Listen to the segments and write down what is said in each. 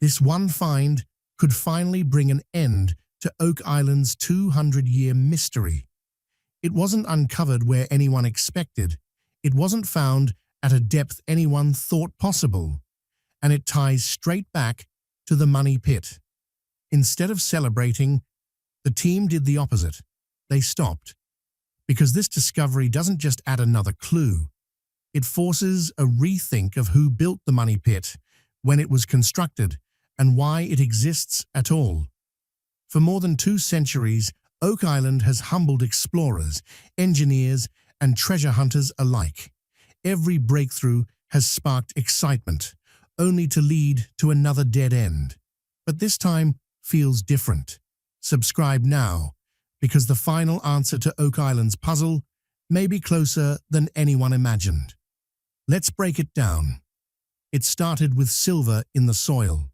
This one find could finally bring an end to Oak Island's 200-year mystery. It wasn't uncovered where anyone expected. It wasn't found at a depth anyone thought possible. And it ties straight back to the money pit. Instead of celebrating, the team did the opposite. They stopped. Because this discovery doesn't just add another clue. It forces a rethink of who built the money pit, when it was constructed, and why it exists at all. For more than 2 centuries, Oak Island has humbled explorers, engineers, and treasure hunters alike. Every breakthrough has sparked excitement, only to lead to another dead end. But this time feels different. Subscribe now, because the final answer to Oak Island's puzzle may be closer than anyone imagined. Let's break it down. It started with silver in the soil.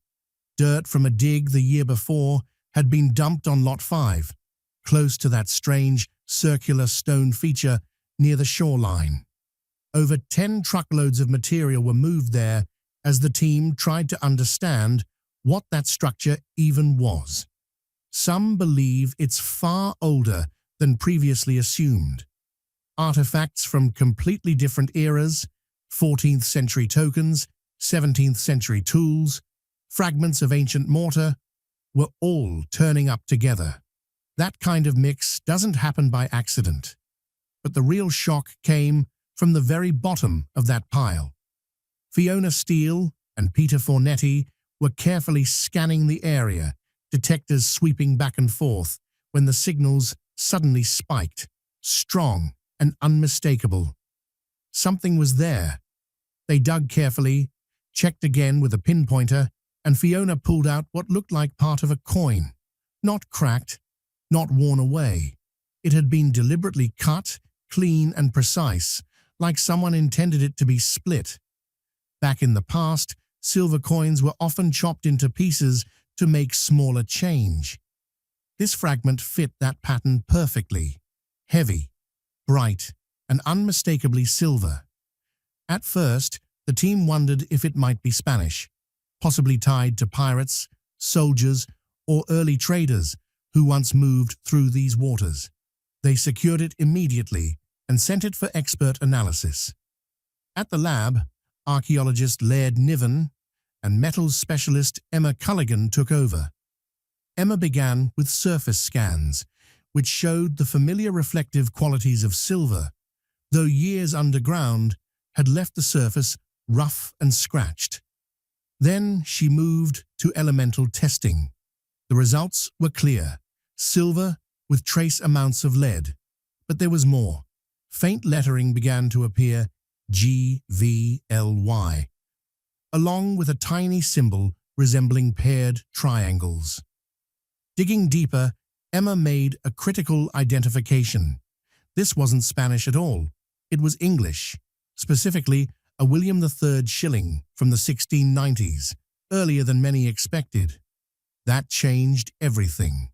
Dirt from a dig the year before had been dumped on Lot 5, close to that strange circular stone feature near the shoreline. Over 10 truckloads of material were moved there as the team tried to understand what that structure even was. Some believe it's far older than previously assumed. Artifacts from completely different eras, 14th century tokens, 17th century tools, fragments of ancient mortar, were all turning up together. That kind of mix doesn't happen by accident. But the real shock came from the very bottom of that pile. Fiona Steele and Peter Fornetti were carefully scanning the area, detectors sweeping back and forth when the signals suddenly spiked, strong and unmistakable. Something was there. They dug carefully, checked again with a pinpointer, and Fiona pulled out what looked like part of a coin. Not cracked, not worn away. It had been deliberately cut, clean and precise, like someone intended it to be split. Back in the past, silver coins were often chopped into pieces to make smaller change. This fragment fit that pattern perfectly. Heavy, bright, and unmistakably silver. At first, the team wondered if it might be Spanish, possibly tied to pirates, soldiers, or early traders who once moved through these waters. They secured it immediately and sent it for expert analysis. At the lab, archaeologist Laird Niven and metals specialist Emma Culligan took over. Emma began with surface scans, which showed the familiar reflective qualities of silver, though years underground had left the surface rough and scratched. Then she moved to elemental testing. The results were clear: silver with trace amounts of lead. But there was more. Faint lettering began to appear, GVLY, along with a tiny symbol resembling paired triangles. Digging deeper, Emma made a critical identification. This wasn't Spanish at all. It was English, specifically a William III shilling from the 1690s, earlier than many expected. That changed everything.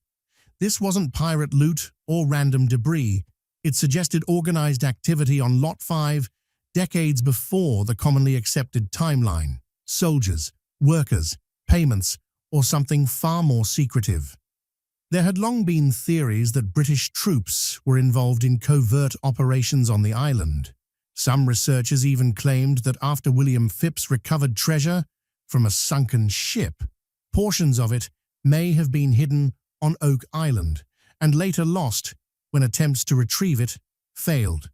This wasn't pirate loot or random debris. It suggested organized activity on Lot 5 decades before the commonly accepted timeline. Soldiers, workers, payments, or something far more secretive. There had long been theories that British troops were involved in covert operations on the island. Some researchers even claimed that after William Phipps recovered treasure from a sunken ship, portions of it may have been hidden on Oak Island and later lost when attempts to retrieve it failed.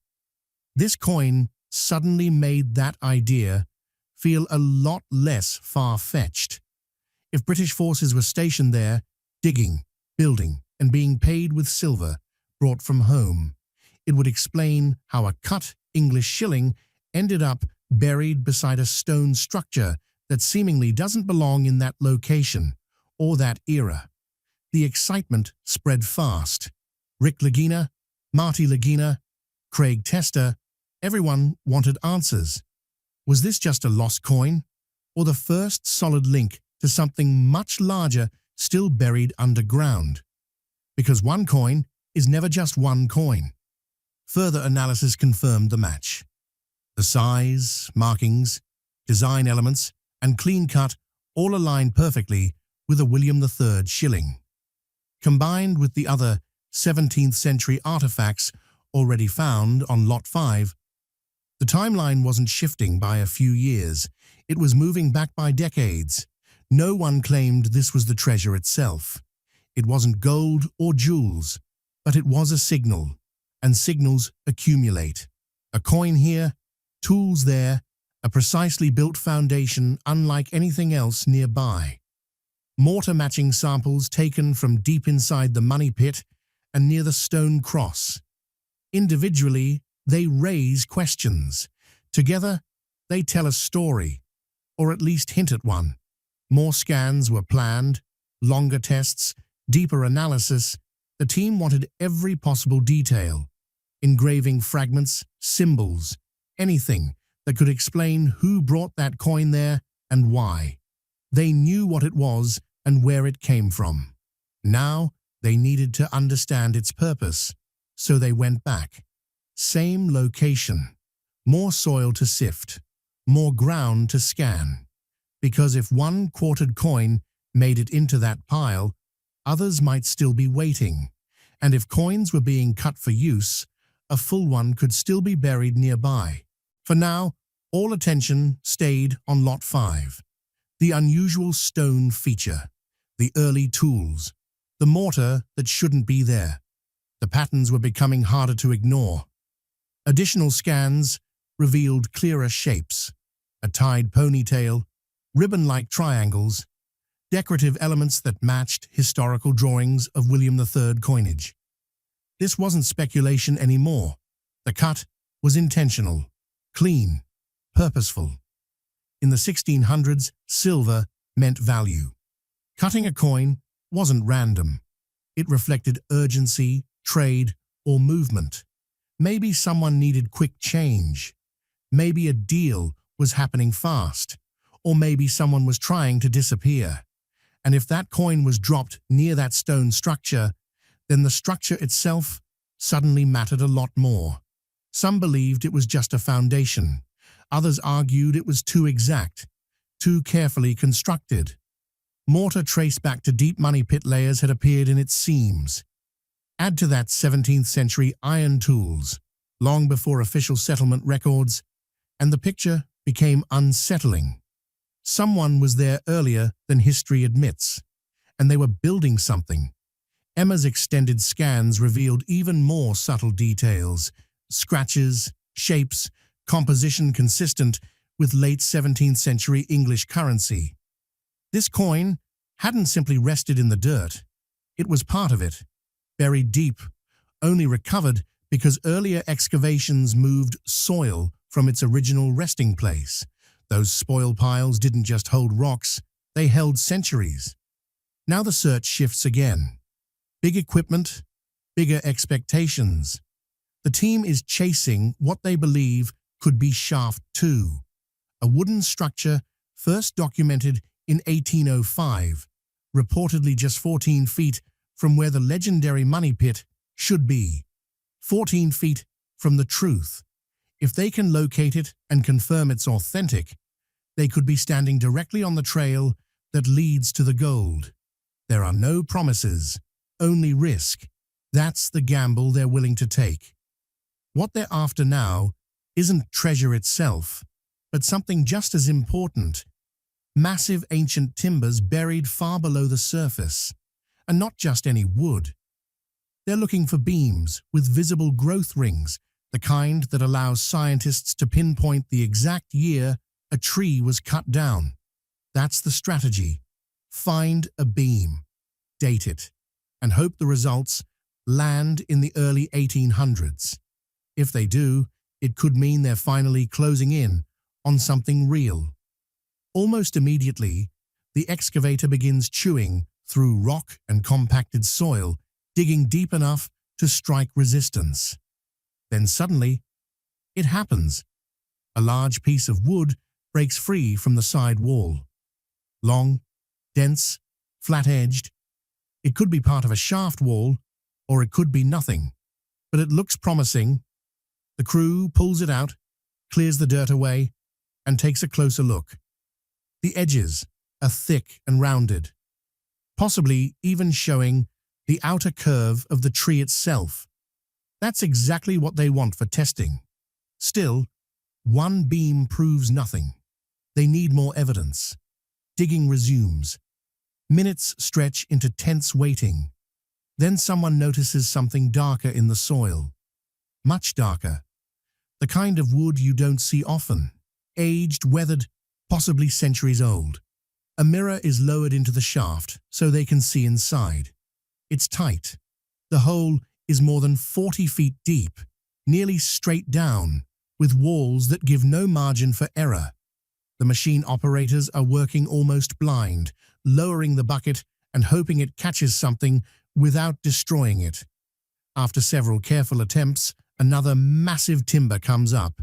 This coin suddenly made that idea feel a lot less far-fetched. If British forces were stationed there, digging, building, and being paid with silver brought from home, it would explain how a cut English shilling ended up buried beside a stone structure that seemingly doesn't belong in that location or that era. The excitement spread fast. Rick Lagina, Marty Lagina, Craig Tester, everyone wanted answers. Was this just a lost coin, or the first solid link to something much larger still buried underground? Because one coin is never just one coin. Further analysis confirmed the match. The size, markings, design elements, and clean cut all aligned perfectly with a William III shilling. Combined with the other 17th century artifacts already found on Lot 5, the timeline wasn't shifting by a few years, it was moving back by decades. No one claimed this was the treasure itself. It wasn't gold or jewels, but it was a signal, and signals accumulate. A coin here, tools there, a precisely built foundation unlike anything else nearby. Mortar matching samples taken from deep inside the money pit and near the stone cross. Individually, they raise questions. Together, they tell a story, or at least hint at one. More scans were planned, longer tests, deeper analysis. The team wanted every possible detail. Engraving fragments, symbols, anything that could explain who brought that coin there and why. They knew what it was and where it came from. Now, they needed to understand its purpose, so they went back. Same location, more soil to sift, more ground to scan. Because if one quartered coin made it into that pile, others might still be waiting. And if coins were being cut for use, a full one could still be buried nearby. For now, all attention stayed on Lot 5. The unusual stone feature, the early tools, the mortar that shouldn't be there. The patterns were becoming harder to ignore. Additional scans revealed clearer shapes, a tied ponytail, ribbon-like triangles, decorative elements that matched historical drawings of William III coinage. This wasn't speculation anymore. The cut was intentional, clean, purposeful. In the 1600s, silver meant value. Cutting a coin wasn't random. It reflected urgency, trade, or movement. Maybe someone needed quick change. Maybe a deal was happening fast. Or maybe someone was trying to disappear. And if that coin was dropped near that stone structure, then the structure itself suddenly mattered a lot more. Some believed it was just a foundation. Others argued it was too exact, too carefully constructed. Mortar traced back to deep money pit layers had appeared in its seams. Add to that 17th century iron tools, long before official settlement records, and the picture became unsettling. Someone was there earlier than history admits, and they were building something. Emma's extended scans revealed even more subtle details, scratches, shapes, composition consistent with late 17th century English currency. This coin hadn't simply rested in the dirt. It was part of it, buried deep, only recovered because earlier excavations moved soil from its original resting place. Those spoil piles didn't just hold rocks, they held centuries. Now the search shifts again. Big equipment, bigger expectations. The team is chasing what they believe could be Shaft 2, a wooden structure first documented in 1805, reportedly just 14 feet from where the legendary money pit should be. 14 feet from the truth. If they can locate it and confirm it's authentic, they could be standing directly on the trail that leads to the gold. There are no promises, only risk. That's the gamble they're willing to take. What they're after now isn't treasure itself, but something just as important. Massive ancient timbers buried far below the surface, and not just any wood. They're looking for beams with visible growth rings, the kind that allows scientists to pinpoint the exact year a tree was cut down. That's the strategy. Find a beam, date it, and hope the results land in the early 1800s. If they do, it could mean they're finally closing in on something real. Almost immediately, the excavator begins chewing through rock and compacted soil, digging deep enough to strike resistance. Then suddenly, it happens. A large piece of wood breaks free from the side wall. Long, dense, flat-edged. It could be part of a shaft wall, or it could be nothing. But it looks promising. The crew pulls it out, clears the dirt away, and takes a closer look. The edges, are thick and rounded, possibly even showing the outer curve of the tree itself. That's exactly what they want for testing. Still, one beam proves nothing. They need more evidence. Digging resumes. Minutes stretch into tense waiting. Then someone notices something darker in the soil. Much darker. The kind of wood you don't see often. Aged, weathered, possibly centuries old. A mirror is lowered into the shaft so they can see inside. It's tight. The hole is more than 40 feet deep, nearly straight down, with walls that give no margin for error. The machine operators are working almost blind, lowering the bucket and hoping it catches something without destroying it. After several careful attempts, another massive timber comes up.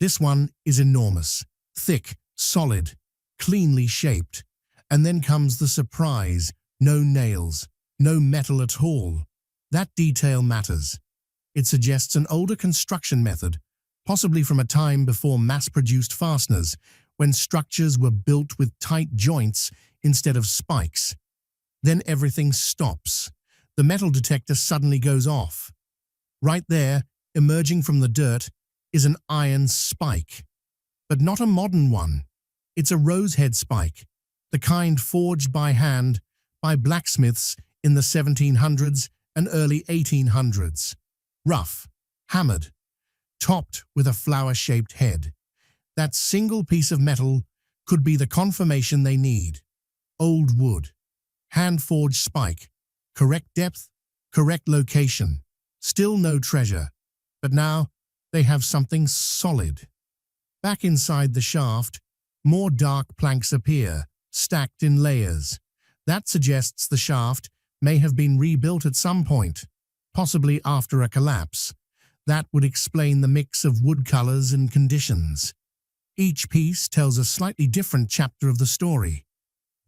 This one is enormous, thick, solid, cleanly shaped. And then comes the surprise: no nails, no metal at all. That detail matters. It suggests an older construction method, possibly from a time before mass-produced fasteners, when structures were built with tight joints instead of spikes. Then everything stops. The metal detector suddenly goes off. Right there, emerging from the dirt, is an iron spike. But not a modern one. It's a rosehead spike, the kind forged by hand by blacksmiths in the 1700s and early 1800s. Rough, hammered, topped with a flower-shaped head. That single piece of metal could be the confirmation they need. Old wood, hand-forged spike, correct depth, correct location. Still no treasure, but now they have something solid. Back inside the shaft, more dark planks appear, stacked in layers. That suggests the shaft may have been rebuilt at some point, possibly after a collapse. That would explain the mix of wood colors and conditions. Each piece tells a slightly different chapter of the story.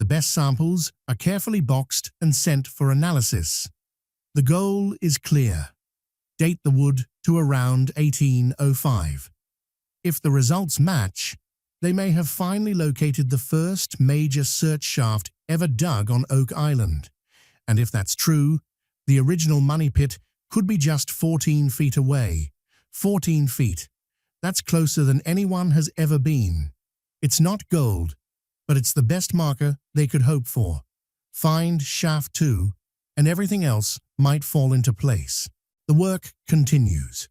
The best samples are carefully boxed and sent for analysis. The goal is clear. Date the wood to around 1805. If the results match, they may have finally located the first major search shaft ever dug on Oak Island. And if that's true, the original money pit could be just 14 feet away. 14 feet. That's closer than anyone has ever been. It's not gold, but it's the best marker they could hope for. Find shaft 2, and everything else might fall into place. The work continues.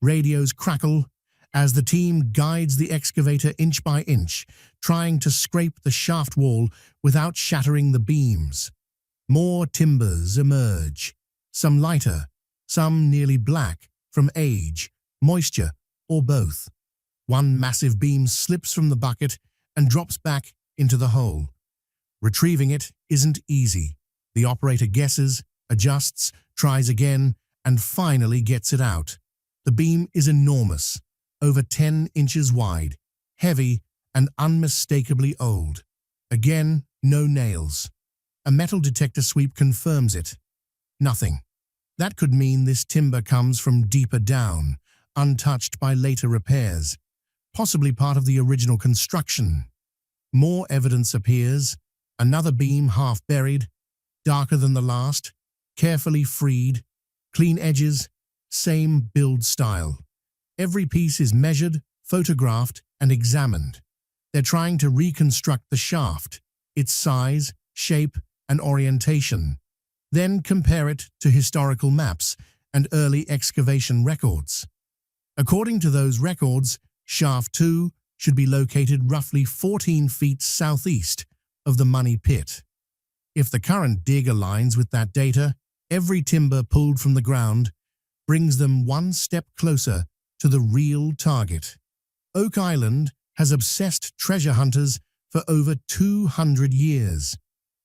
Radios crackle as the team guides the excavator inch by inch, trying to scrape the shaft wall without shattering the beams. More timbers emerge, some lighter, some nearly black from age, moisture, or both. One massive beam slips from the bucket and drops back into the hole. Retrieving it isn't easy. The operator guesses, adjusts, tries again, and finally gets it out. The beam is enormous, over 10 inches wide, heavy and unmistakably old. Again, no nails. A metal detector sweep confirms it. Nothing. That could mean this timber comes from deeper down, untouched by later repairs, possibly part of the original construction. More evidence appears, another beam half buried, darker than the last, carefully freed, clean edges, same build style. Every piece is measured, photographed, and examined. They're trying to reconstruct the shaft, its size, shape, and orientation. Then compare it to historical maps and early excavation records. According to those records, shaft 2 should be located roughly 14 feet southeast of the money pit. If the current dig aligns with that data, every timber pulled from the ground brings them one step closer to the real target. Oak Island has obsessed treasure hunters for over 200 years.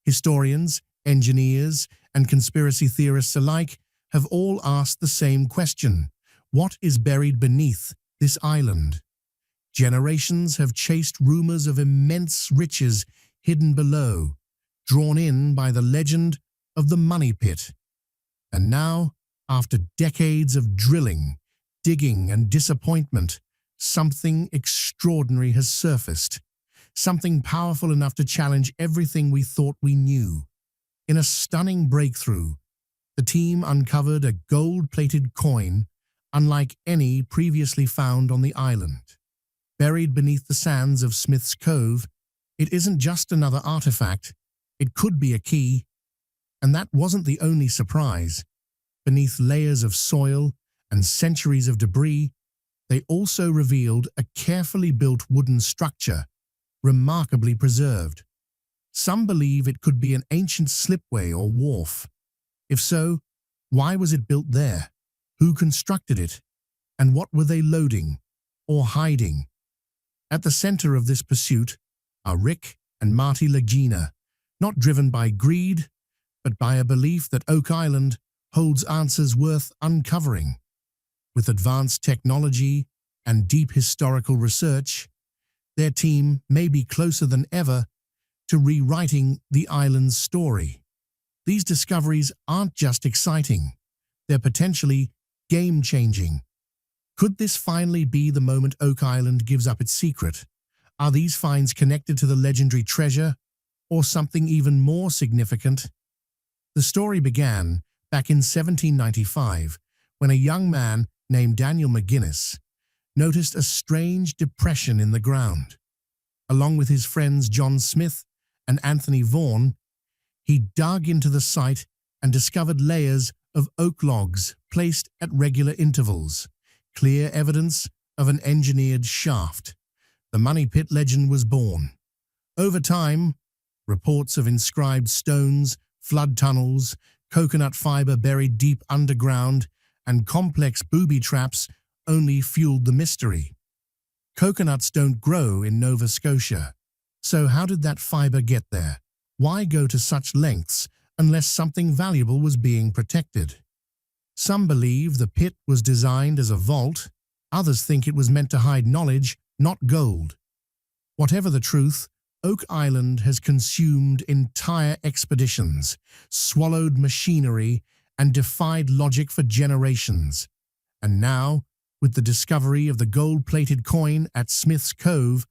Historians, engineers, and conspiracy theorists alike have all asked the same question: what is buried beneath this island? Generations have chased rumors of immense riches hidden below, drawn in by the legend of the money pit. And now, after decades of drilling, digging, and disappointment, something extraordinary has surfaced. something powerful enough to challenge everything we thought we knew. In a stunning breakthrough, the team uncovered a gold-plated coin unlike any previously found on the island. Buried beneath the sands of Smith's Cove, it isn't just another artifact, it could be a key. And that wasn't the only surprise. Beneath layers of soil and centuries of debris, they also revealed a carefully built wooden structure, remarkably preserved. Some believe it could be an ancient slipway or wharf. If so, why was it built there? Who constructed it? And what were they loading or hiding? At the center of this pursuit are Rick and Marty Lagina, not driven by greed, but by a belief that Oak Island holds answers worth uncovering. With advanced technology and deep historical research, their team may be closer than ever to rewriting the island's story. These discoveries aren't just exciting, they're potentially game-changing. Could this finally be the moment Oak Island gives up its secret? Are these finds connected to the legendary treasure, or something even more significant? The story began back in 1795, when a young man named Daniel McGinnis noticed a strange depression in the ground. Along with his friends John Smith and Anthony Vaughan, he dug into the site and discovered layers of oak logs placed at regular intervals, clear evidence of an engineered shaft. The Money Pit legend was born. Over time, reports of inscribed stones, flood tunnels, coconut fiber buried deep underground, and complex booby traps only fueled the mystery. Coconuts don't grow in Nova Scotia. So how did that fiber get there? Why go to such lengths unless something valuable was being protected? Some believe the pit was designed as a vault. Others think it was meant to hide knowledge, not gold. Whatever the truth, Oak Island has consumed entire expeditions, swallowed machinery, and defied logic for generations. And now, with the discovery of the gold-plated coin at Smith's Cove,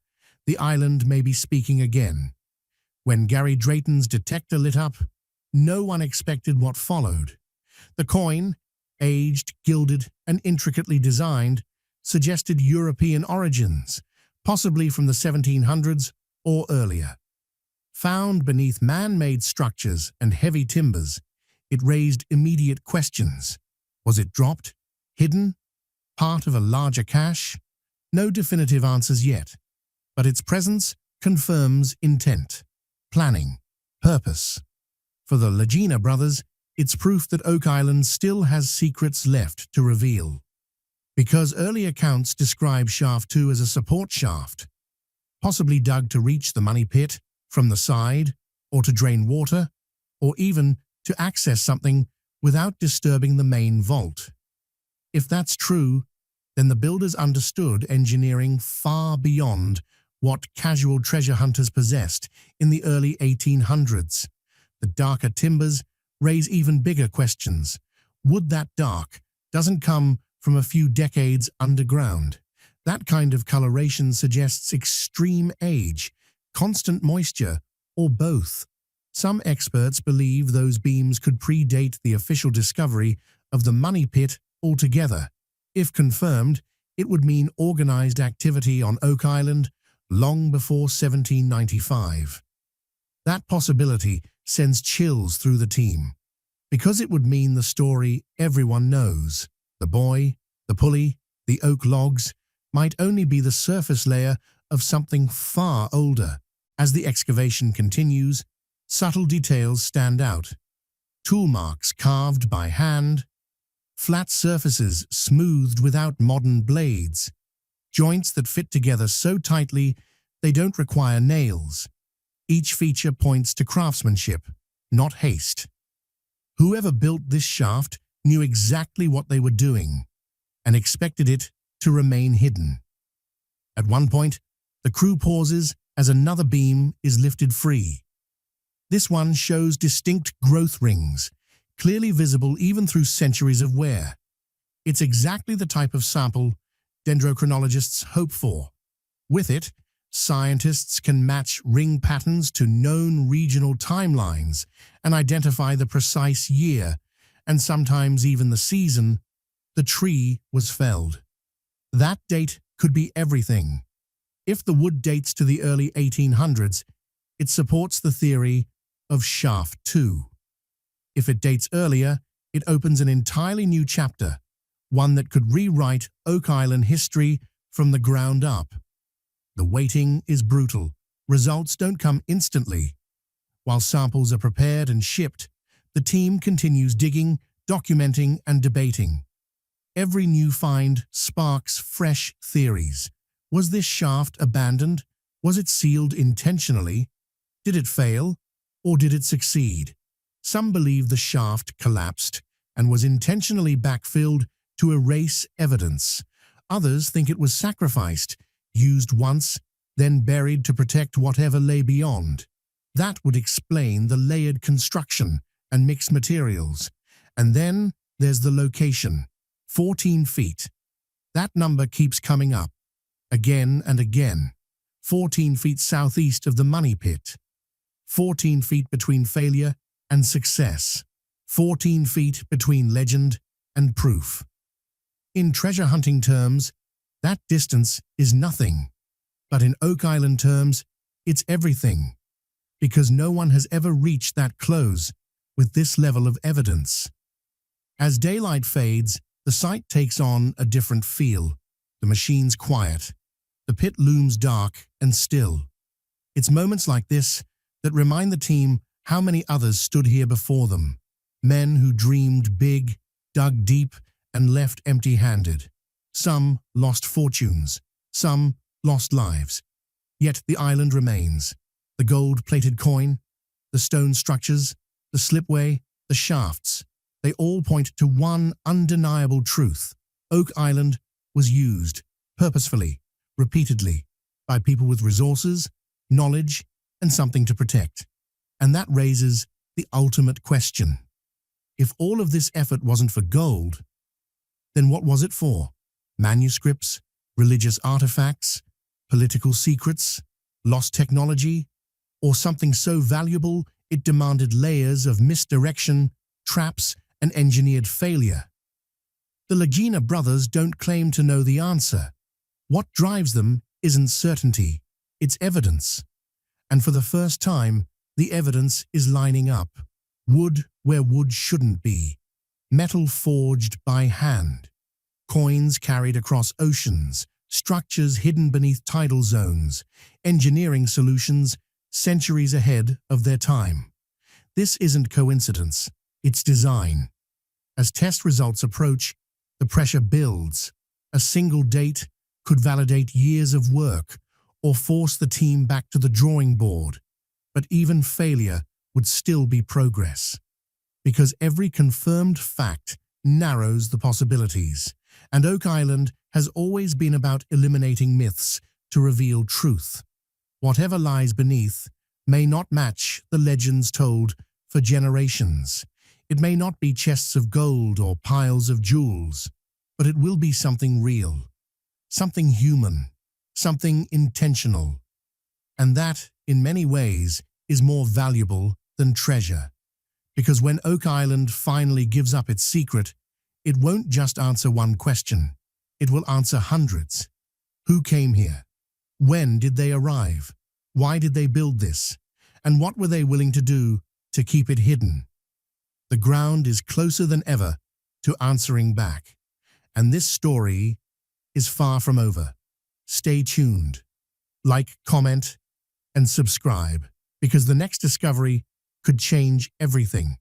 the island may be speaking again. When Gary Drayton's detector lit up, no one expected what followed. The coin, aged, gilded, and intricately designed, suggested European origins, possibly from the 1700s or earlier. Found beneath man-made structures and heavy timbers, it raised immediate questions. Was it dropped? Hidden? Part of a larger cache? No definitive answers yet, but its presence confirms intent, planning, purpose. For the Lagina brothers, it's proof that Oak Island still has secrets left to reveal. Because early accounts describe Shaft 2 as a support shaft, possibly dug to reach the money pit from the side, or to drain water, or even to access something without disturbing the main vault. If that's true, then the builders understood engineering far beyond what casual treasure hunters possessed in the early 1800s. The darker timbers raise even bigger questions. Wood that dark doesn't come from a few decades underground. That kind of coloration suggests extreme age, constant moisture, or both. Some experts believe those beams could predate the official discovery of the money pit altogether. If confirmed, it would mean organized activity on Oak Island long before 1795. That possibility sends chills through the team, because it would mean the story everyone knows. The buoy, the pulley, the oak logs might only be the surface layer of something far older. As the excavation continues, subtle details stand out. Tool marks carved by hand, flat surfaces smoothed without modern blades, joints that fit together so tightly they don't require nails. Each feature points to craftsmanship, not haste. Whoever built this shaft knew exactly what they were doing and expected it to remain hidden. At one point, the crew pauses as another beam is lifted free. This one shows distinct growth rings, clearly visible even through centuries of wear. It's exactly the type of sample dendrochronologists hope for. With it, Scientists can match ring patterns to known regional timelines and identify the precise year, and sometimes even the season, the tree was felled. That date could be everything. If the wood dates to the early 1800s, it supports the theory of shaft 2. If it dates earlier, it opens an entirely new chapter, one that could rewrite Oak Island history from the ground up. The waiting is brutal. Results don't come instantly. While samples are prepared and shipped, the team continues digging, documenting, and debating. Every new find sparks fresh theories. Was this shaft abandoned? Was it sealed intentionally? Did it fail? Or did it succeed? Some believe the shaft collapsed and was intentionally backfilled to erase evidence. Others think it was sacrificed, used once, then buried to protect whatever lay beyond. That would explain the layered construction and mixed materials. And then there's the location, 14 feet. That number keeps coming up, again and again. 14 feet southeast of the money pit. 14 feet between failure and success. 14 feet between legend and proof. In treasure hunting terms, that distance is nothing. But in Oak Island terms, it's everything. Because no one has ever reached that close with this level of evidence. As daylight fades, the site takes on a different feel. The machine's quiet. The pit looms dark and still. It's moments like this that remind the team how many others stood here before them. Men who dreamed big, dug deep, and left empty-handed. Some lost fortunes. Some lost lives. Yet the island remains. The gold-plated coin, the stone structures, the slipway, the shafts. They all point to one undeniable truth. Oak Island was used, purposefully, repeatedly, by people with resources, knowledge, and something to protect. And that raises the ultimate question. If all of this effort wasn't for gold, then what was it for? Manuscripts, religious artifacts, political secrets, lost technology, or something so valuable it demanded layers of misdirection, traps, and engineered failure? The Lagina brothers don't claim to know the answer. What drives them isn't certainty, it's evidence. And for the first time, the evidence is lining up. Wood where wood shouldn't be. Metal forged by hand. Coins carried across oceans. Structures hidden beneath tidal zones. Engineering solutions centuries ahead of their time. This isn't coincidence, it's design. As test results approach, the pressure builds. A single date could validate years of work or force the team back to the drawing board. But even failure would still be progress. Because every confirmed fact narrows the possibilities. And Oak Island has always been about eliminating myths to reveal truth. Whatever lies beneath may not match the legends told for generations. It may not be chests of gold or piles of jewels, but it will be something real, something human, something intentional. And that, in many ways, is more valuable than treasure. Because when Oak Island finally gives up its secret, it won't just answer one question. It will answer hundreds. Who came here? When did they arrive? Why did they build this? And what were they willing to do to keep it hidden? The ground is closer than ever to answering back. And this story is far from over. Stay tuned. Like, comment, and subscribe, because the next discovery could change everything.